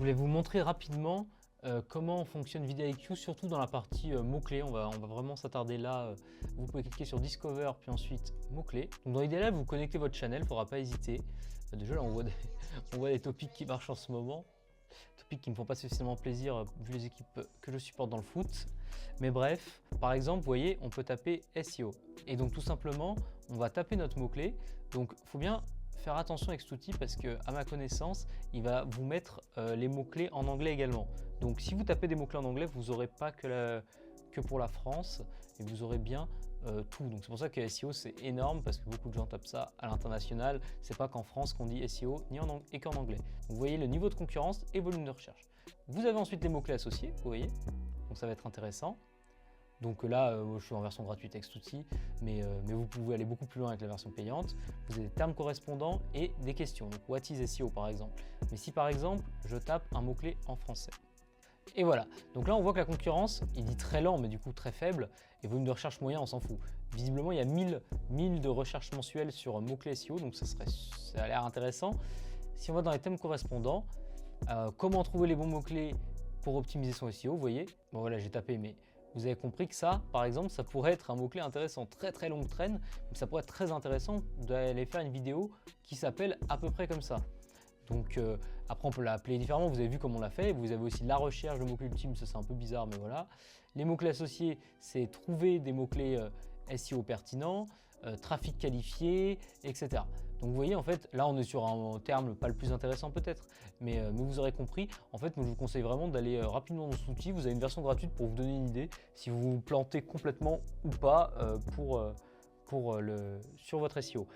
voulais vous montrer rapidement comment fonctionne vidIQ, surtout dans la partie mots-clés. On va vraiment s'attarder là. Vous pouvez cliquer sur Discover, puis ensuite mots-clés. Donc dans l'idéal, vous connectez votre channel, il ne faudra pas hésiter. Déjà là, on voit des topics qui marchent en ce moment. Topics qui ne me font pas spécialement plaisir vu les équipes que je supporte dans le foot. Mais bref, par exemple, vous voyez, on peut taper SEO. Et donc tout simplement, on va taper notre mot-clé. Donc il faut bien faire attention avec cet outil parce que, à ma connaissance, il va vous mettre les mots-clés en anglais également. Donc si vous tapez des mots-clés en anglais, vous n'aurez pas que pour la France et vous aurez bien tout. Donc c'est pour ça que SEO c'est énorme parce que beaucoup de gens tapent ça à l'international. C'est pas qu'en France qu'on dit SEO et qu'en anglais. Donc vous voyez le niveau de concurrence et volume de recherche. Vous avez ensuite les mots-clés associés, vous voyez. Donc ça va être intéressant. Donc là, je suis en version gratuite avec cet outil, mais vous pouvez aller beaucoup plus loin avec la version payante. Vous avez des termes correspondants et des questions. Donc, what is SEO par exemple. Mais si par exemple, je tape un mot-clé en français. Et voilà. Donc là, on voit que la concurrence, il dit très lent, mais du coup très faible. Et volume de recherche moyen, on s'en fout. Visiblement, il y a 1000 de recherches mensuelles sur mots-clés SEO, donc ça a l'air intéressant. Si on va dans les thèmes correspondants, comment trouver les bons mots-clés pour optimiser son SEO, vous voyez. Bon voilà, j'ai tapé, mais vous avez compris que ça, par exemple, ça pourrait être un mot-clé intéressant. Très longue traîne, mais ça pourrait être très intéressant d'aller faire une vidéo qui s'appelle à peu près comme ça. Donc après, on peut l'appeler différemment. Vous avez vu comment on l'a fait. Vous avez aussi la recherche de mots-clés ultimes. Ça, c'est un peu bizarre, mais voilà. Les mots-clés associés, c'est trouver des mots-clés SEO pertinents, trafic qualifié, etc. Donc vous voyez, en fait, là, on est sur un terme pas le plus intéressant peut-être, mais vous aurez compris. En fait, moi, je vous conseille vraiment d'aller rapidement dans cet outil. Vous avez une version gratuite pour vous donner une idée si vous vous plantez complètement ou pas sur votre SEO.